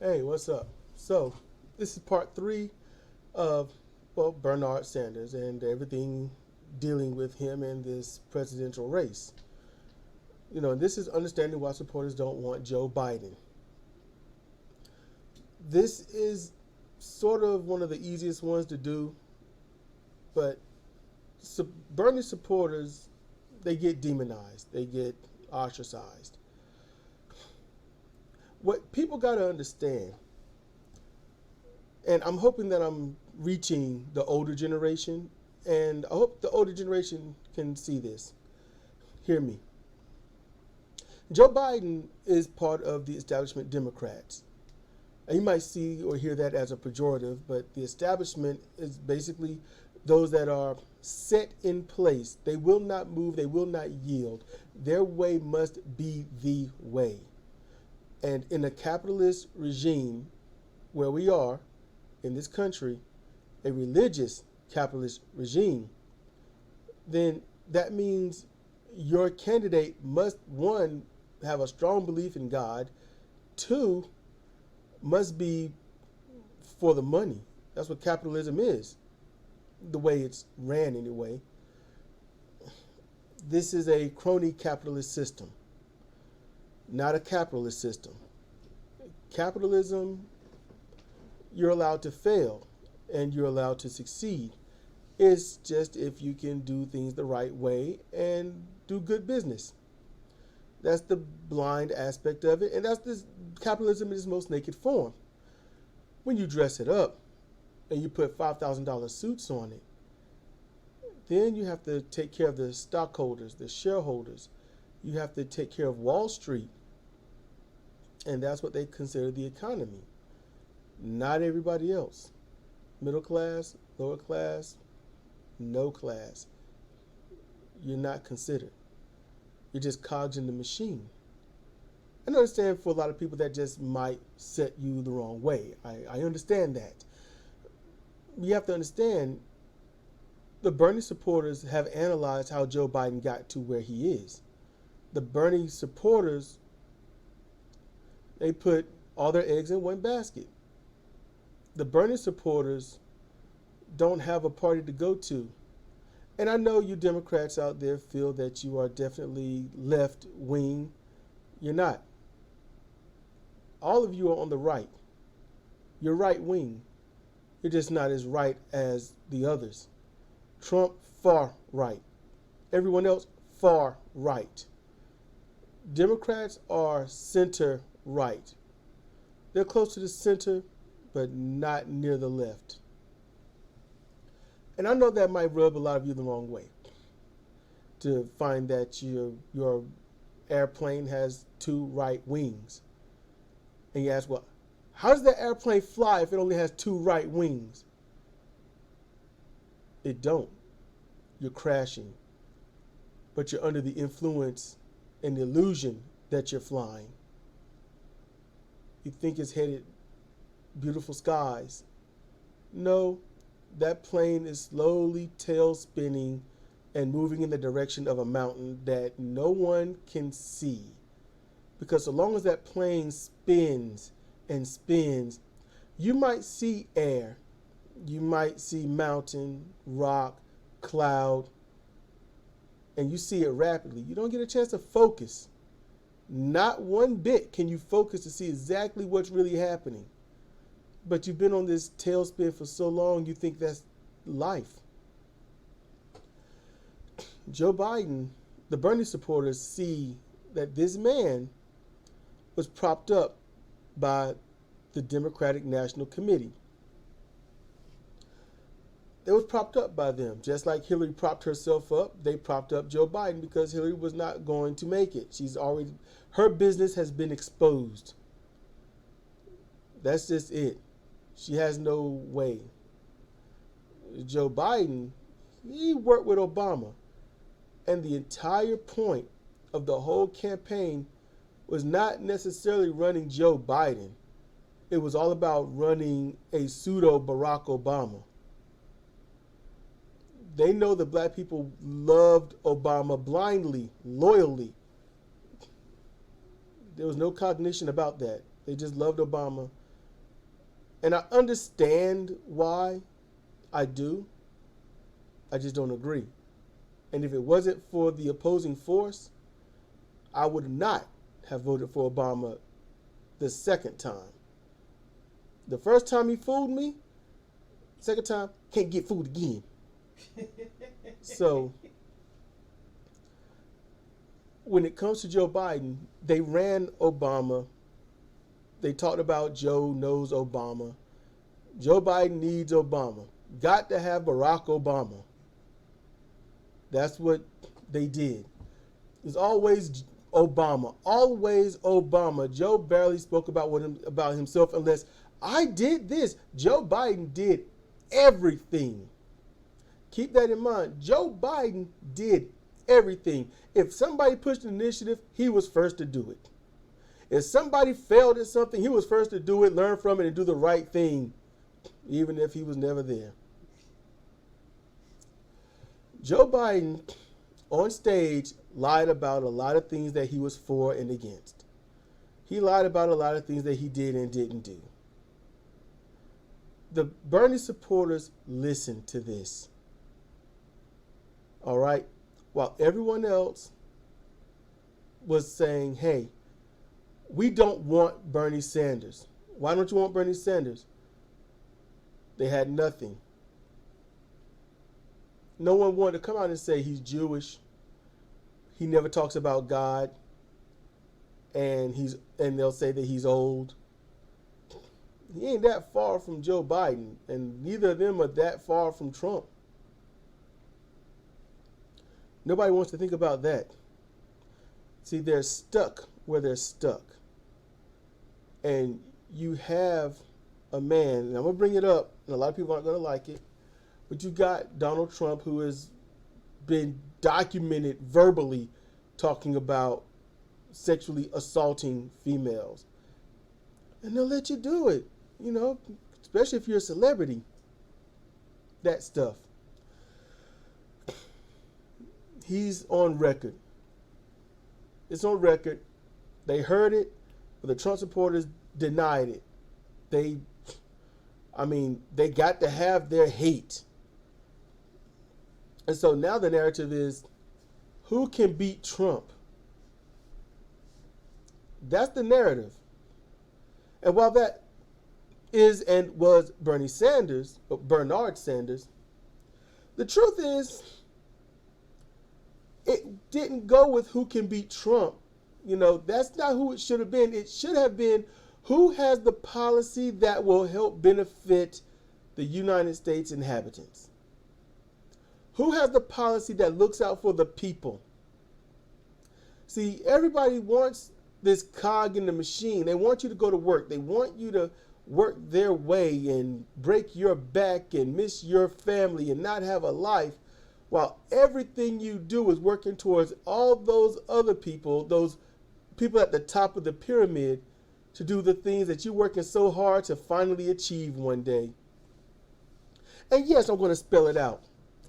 Hey, what's up? So, this is part three of, well, Bernard Sanders and everything dealing with him in this presidential race. This is understanding why supporters don't want Joe Biden. This is sort of one of the easiest ones to do, but Bernie supporters, they get demonized, they get ostracized. What people got to understand, and I'm hoping that I'm reaching the older generation, and I hope the older generation can see this. Hear me. Joe Biden is part of the establishment Democrats. And you might see or hear that as a pejorative, but the establishment is basically those that are set in place. They will not move, they will not yield. Their way must be the way. And in a capitalist regime where we are in this country, a religious capitalist regime, then that means your candidate must, one, have a strong belief in God, two, must be for the money. That's what capitalism is, the way it's ran anyway. This is a crony capitalist system, not a capitalist system. Capitalism, you're allowed to fail and you're allowed to succeed. It's just if you can do things the right way and do good business. That's the blind aspect of it, and that's this capitalism in its most naked form. When you dress it up and you put $5,000 suits on it, then you have to take care of the stockholders, the shareholders. You have to take care of Wall Street, and that's what they consider the economy. Not everybody else. Middle class, lower class, no class. You're not considered. You're just cogs in the machine. I understand for a lot of people that just might set you the wrong way. I understand that. You have to understand the Bernie supporters have analyzed how Joe Biden got to where he is. The Bernie supporters, they put all their eggs in one basket. The Bernie supporters don't have a party to go to. And I know you Democrats out there feel that you are definitely left wing. You're not. All of you are on the right. You're right wing. You're just not as right as the others. Trump, far right. Everyone else, far right. Democrats are center right. They're close to the center, but not near the left. And I know that might rub a lot of you the wrong way, to find that your airplane has two right wings. And you ask, well, how does that airplane fly if it only has two right wings? It don't. You're crashing. But you're under the influence and the illusion that you're flying. You think it's headed beautiful skies. No. That plane is slowly tail spinning and moving in the direction of a mountain that no one can see. Because so long as that plane spins and spins, you might see air, you might see mountain, rock, cloud, and you see it rapidly. You don't get a chance to focus. Not one bit can you focus to see exactly what's really happening. But you've been on this tailspin for so long, you think that's life. Joe Biden, the Bernie supporters see that this man was propped up by the Democratic National Committee. It was propped up by them. Just like Hillary propped herself up, they propped up Joe Biden because Hillary was not going to make it. Her business has been exposed. That's just it. She has no way. Joe Biden, he worked with Obama. And the entire point of the whole campaign was not necessarily running Joe Biden. It was all about running a pseudo Barack Obama. They know the black people loved Obama blindly, loyally. There was no cognition about that. They just loved Obama And I understand why. I do. I just don't agree. And if it wasn't for the opposing force, I would not have voted for Obama the second time. The first time he fooled me, second time, can't get fooled again. So, when it comes to Joe Biden, they ran Obama. They talked about Joe knows Obama. Joe Biden needs Obama. Got to have Barack Obama. That's what they did. It's always Obama. Always Obama. Joe barely spoke about himself unless I did this. Joe Biden did everything. Keep that in mind. Joe Biden did everything. If somebody pushed an initiative, he was first to do it. If somebody failed at something, he was first to do it, learn from it, and do the right thing, even if he was never there. Joe Biden, on stage, lied about a lot of things that he was for and against. He lied about a lot of things that he did and didn't do. The Bernie supporters listened to this. All right? While everyone else was saying, hey, we don't want Bernie Sanders. Why don't you want Bernie Sanders? They had nothing. No one wanted to come out and say he's Jewish. He never talks about God. And they'll say that he's old. He ain't that far from Joe Biden, and neither of them are that far from Trump. Nobody wants to think about that. See, they're stuck where they're stuck. And you have a man, and I'm going to bring it up, and a lot of people aren't going to like it, but you got Donald Trump, who has been documented verbally talking about sexually assaulting females. And they'll let you do it, you know, especially if you're a celebrity. That stuff. He's on record. It's on record. They heard it, but the Trump supporters denied it. They got to have their hate. And so now the narrative is, who can beat Trump? That's the narrative. And while that is and was Bernie Sanders, or Bernard Sanders, the truth is, it didn't go with who can beat Trump. You know, that's not who it should have been. It should have been who has the policy that will help benefit the United States inhabitants. Who has the policy that looks out for the people? See, everybody wants this cog in the machine. They want you to go to work. They want you to work their way and break your back and miss your family and not have a life, while everything you do is working towards all those other people, those people at the top of the pyramid, to do the things that you're working so hard to finally achieve one day. And yes, I'm going to spell it out.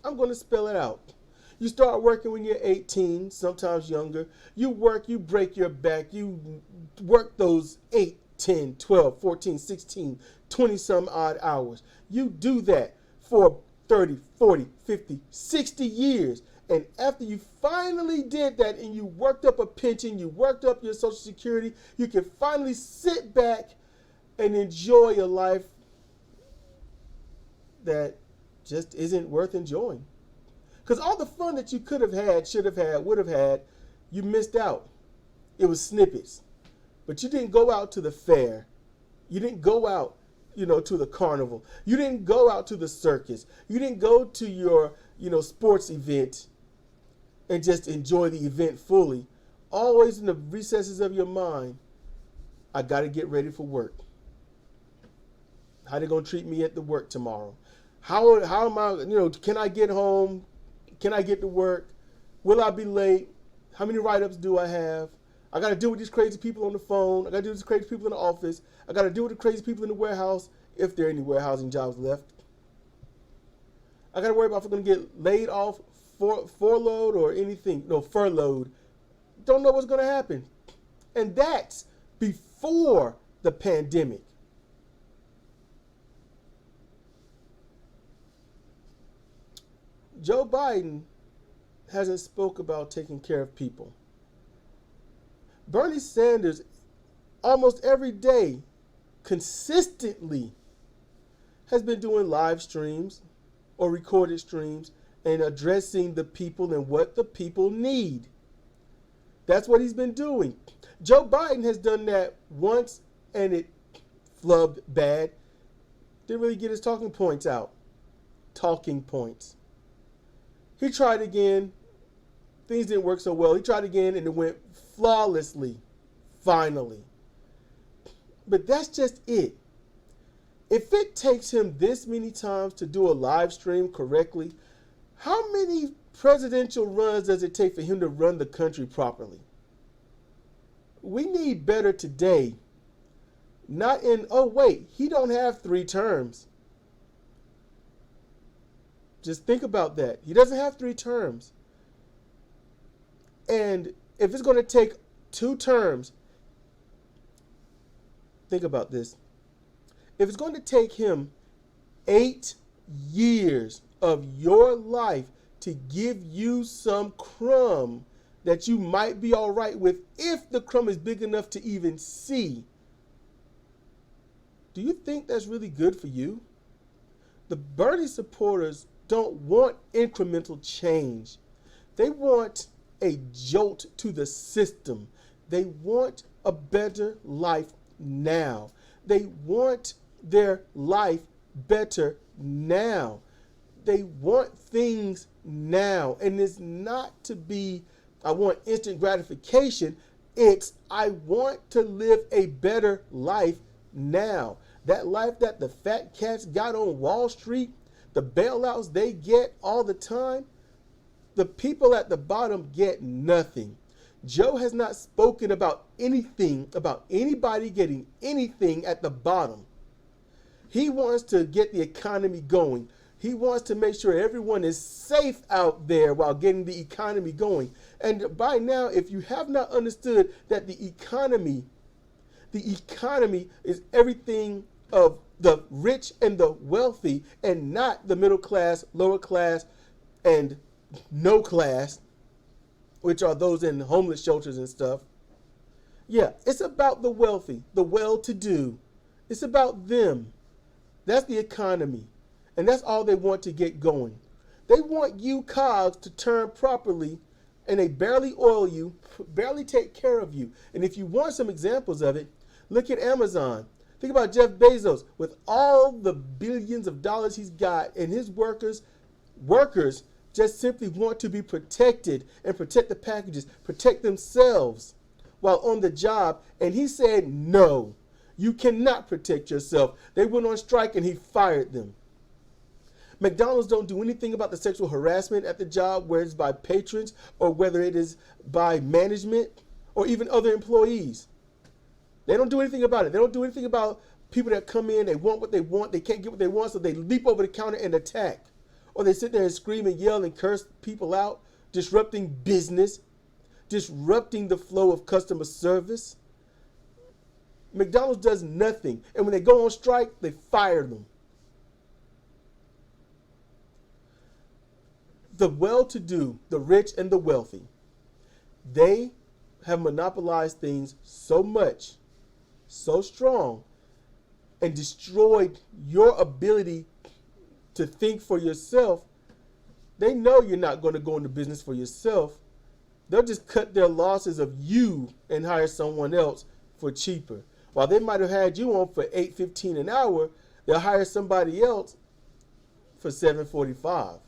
I'm going to spell it out. You start working when you're 18, sometimes younger. You work, you break your back. You work those 8, 10, 12, 14, 16, 20 some odd hours. You do that for 30, 40, 50, 60 years. And after you finally did that and you worked up a pension, you worked up your Social Security, you can finally sit back and enjoy a life that just isn't worth enjoying. Because all the fun that you could have had, should have had, would have had, you missed out. It was snippets. But you didn't go out to the fair. You didn't go out, to the carnival. You didn't go out to the circus. You didn't go to your, sports event and just enjoy the event fully. Always in the recesses of your mind, I got to get ready for work. How they going to treat me at the work tomorrow? How am I, can I get home? Can I get to work? Will I be late? How many write-ups do I have? I got to deal with these crazy people on the phone. I got to deal with these crazy people in the office. I got to deal with the crazy people in the warehouse, if there are any warehousing jobs left. I got to worry about if I'm going to get laid off, furloughed, or anything. No, furloughed. Don't know what's going to happen. And that's before the pandemic. Joe Biden hasn't spoke about taking care of people. Bernie Sanders, almost every day, consistently, has been doing live streams or recorded streams and addressing the people and what the people need. That's what he's been doing. Joe Biden has done that once and it flubbed bad. Didn't really get his talking points out. Talking points. He tried again. Things didn't work so well. He tried again and it went flawlessly. Finally. But that's just it. If it takes him this many times to do a live stream correctly, how many presidential runs does it take for him to run the country properly? We need better today. Not in, oh wait, he don't have 3 terms. Just think about that. He doesn't have 3 terms. And if it's going to take 2 terms, think about this. If it's going to take him 8 years of your life to give you some crumb that you might be all right with, if the crumb is big enough to even see, do you think that's really good for you? The Bernie supporters don't want incremental change. They want a jolt to the system. They want a better life now. They want their life better now. They want things now. And it's not to be, I want instant gratification. It's, I want to live a better life now. That life that the fat cats got on Wall Street, the bailouts they get all the time, the people at the bottom get nothing. Joe has not spoken about anything, about anybody getting anything at the bottom. He wants to get the economy going. He wants to make sure everyone is safe out there while getting the economy going. And by now, if you have not understood that the economy is everything of the rich and the wealthy and not the middle class, lower class, and no class, which are those in homeless shelters and stuff. Yeah, it's about the wealthy, the well-to-do. It's about them. That's the economy. And that's all they want to get going. They want you cogs to turn properly, and they barely oil you, barely take care of you. And if you want some examples of it, look at Amazon. Think about Jeff Bezos with all the billions of dollars he's got, and his workers just simply want to be protected and protect the packages, protect themselves while on the job. And he said, no, you cannot protect yourself. They went on strike and he fired them. McDonald's don't do anything about the sexual harassment at the job, whether it's by patrons or whether it is by management or even other employees. They don't do anything about it. They don't do anything about people that come in, they want what they want, they can't get what they want, so they leap over the counter and attack. Or they sit there and scream and yell and curse people out, disrupting business, disrupting the flow of customer service. McDonald's does nothing. And when they go on strike, they fire them. The well-to-do, the rich and the wealthy, they have monopolized things so much, so strong, and destroyed your ability to think for yourself. They know you're not going to go into business for yourself. They'll just cut their losses of you and hire someone else for cheaper. While they might have had you on for $8.15 an hour, they'll hire somebody else for $7.45.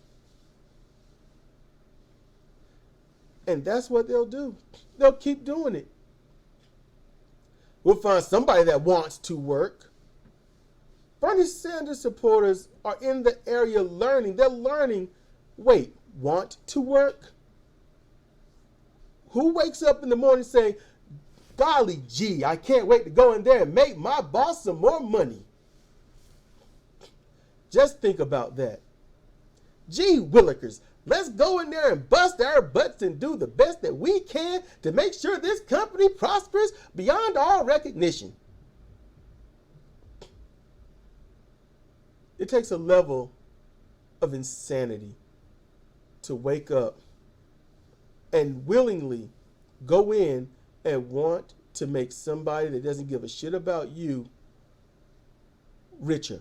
And that's what they'll do. They'll keep doing it. We'll find somebody that wants to work. Bernie Sanders supporters are in the area learning. They're learning, wait, want to work? Who wakes up in the morning saying, golly gee, I can't wait to go in there and make my boss some more money? Just think about that. Gee willikers, let's go in there and bust our butts and do the best that we can to make sure this company prospers beyond all recognition. It takes a level of insanity to wake up and willingly go in and want to make somebody that doesn't give a shit about you richer?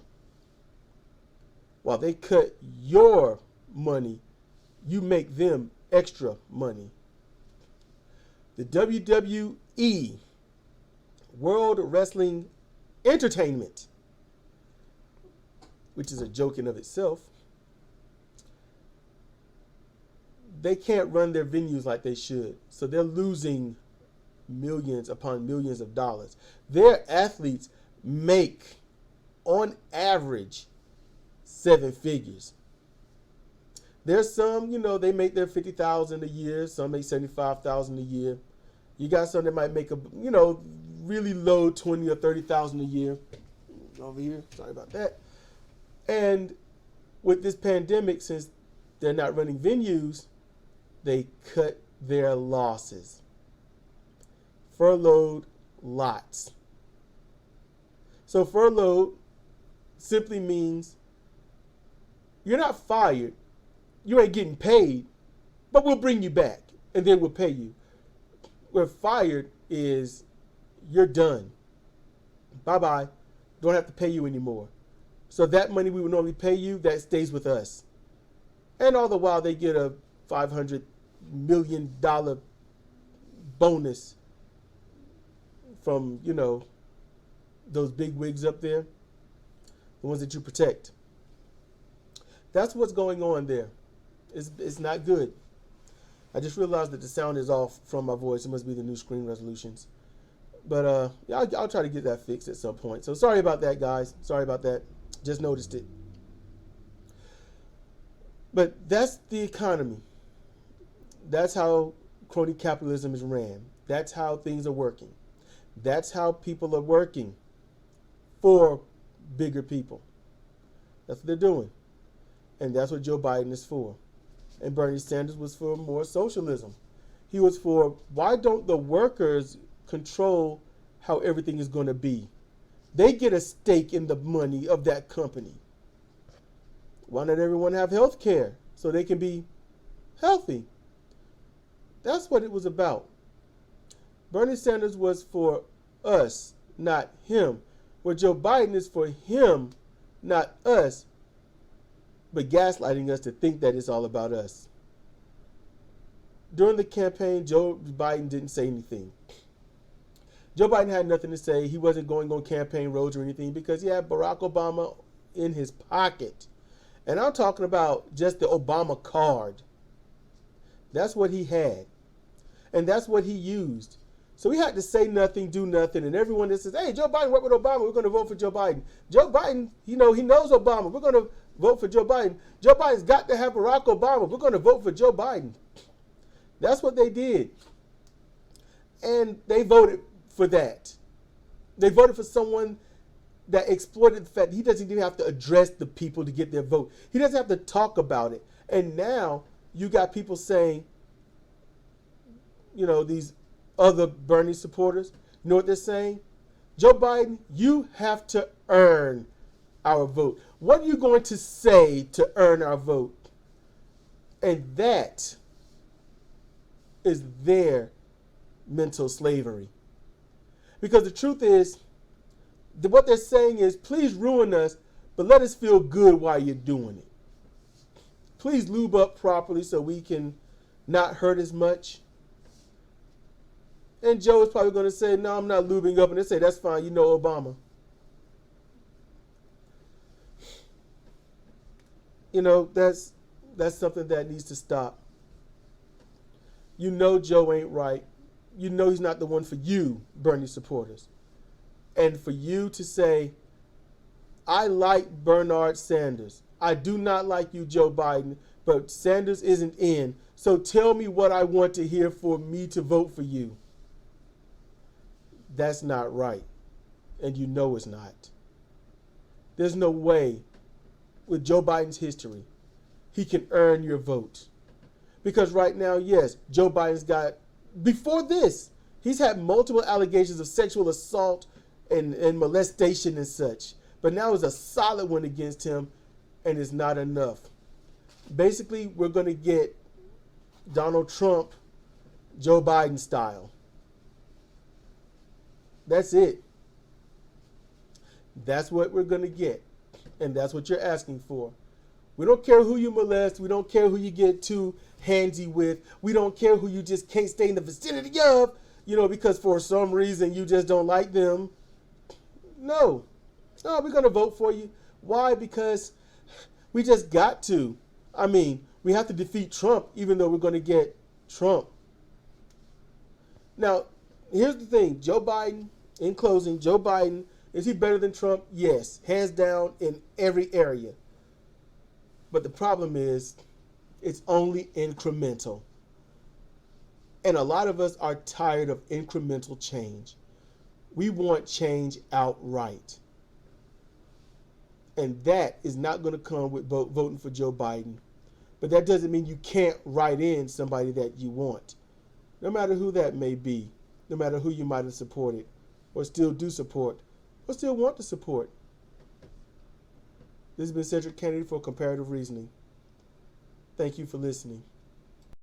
While they cut your money, you make them extra money. The WWE, World Wrestling Entertainment, which is a joke in of itself, they can't run their venues like they should. So they're losing millions upon millions of dollars. Their athletes make, on average, 7 figures. There's some, they make their $50,000 a year. Some make $75,000 a year. You got some that might make really low $20,000 or $30,000 a year. Over here, sorry about that. And with this pandemic, since they're not running venues, they cut their losses. Furloughed lots. So furloughed simply means you're not fired, you ain't getting paid, but we'll bring you back and then we'll pay you. Where fired is you're done. Bye-bye. Don't have to pay you anymore. So that money we would normally pay you, that stays with us. And all the while they get a $500 million bonus from, those big wigs up there, the ones that you protect. That's what's going on there. It's not good. I just realized that the sound is off from my voice. It must be the new screen resolutions. But yeah, I'll try to get that fixed at some point. So sorry about that, guys. Sorry about that. Just noticed it. But that's the economy. That's how crony capitalism is ran. That's how things are working. That's how people are working for bigger people. That's what they're doing. And that's what Joe Biden is for. And Bernie Sanders was for more socialism. He was for, why don't the workers control how everything is going to be? They get a stake in the money of that company. Why not everyone have health care so they can be healthy? That's what it was about. Bernie Sanders was for us, not him. Where Joe Biden is for him, not us, but gaslighting us to think that it's all about us. During the campaign, Joe Biden didn't say anything. Joe Biden had nothing to say. He wasn't going on campaign roads or anything because he had Barack Obama in his pocket. And I'm talking about just the Obama card. That's what he had. And that's what he used. So he had to say nothing, do nothing. And everyone that says, hey, Joe Biden worked with Obama, we're going to vote for Joe Biden. Joe Biden, he knows Obama. We're going to vote for Joe Biden. Joe Biden's got to have Barack Obama. We're going to vote for Joe Biden. That's what they did. And they voted for that. They voted for someone that exploited the fact that he doesn't even have to address the people to get their vote. He doesn't have to talk about it. And now you got people saying, these other Bernie supporters, you know what they're saying? Joe Biden, you have to earn our vote. What are you going to say to earn our vote? And that is their mental slavery. Because the truth is, what they're saying is, please ruin us, but let us feel good while you're doing it. Please lube up properly so we can not hurt as much. And Joe is probably going to say, no, I'm not lubing up. And they say, that's fine, Obama. That's something that needs to stop. Joe ain't right. He's not the one for you, Bernie supporters. And for you to say, I like Bernard Sanders. I do not like you, Joe Biden, but Sanders isn't in. So tell me what I want to hear for me to vote for you. That's not right. And it's not. There's no way with Joe Biden's history he can earn your vote. Because right now, yes, Joe Biden's got, before this, he's had multiple allegations of sexual assault and molestation and such. But now it's a solid one against him, and it's not enough. Basically, we're going to get Donald Trump, Joe Biden style. That's it. That's what we're going to get. And that's what you're asking for. We don't care who you molest. We don't care who you get too handsy with. We don't care who you just can't stay in the vicinity of, because for some reason you just don't like them. No, we're going to vote for you. Why? Because we just got to. We have to defeat Trump, even though we're going to get Trump. Now, here's the thing. Joe Biden, in closing, Joe Biden, is he better than Trump? Yes, hands down in every area. But the problem is, it's only incremental. And a lot of us are tired of incremental change. We want change outright. And that is not going to come with voting for Joe Biden. But that doesn't mean you can't write in somebody that you want. No matter who that may be, no matter who you might have supported, or still do support, or still want to support. This has been Cedric Kennedy for Comparative Reasoning. Thank you for listening.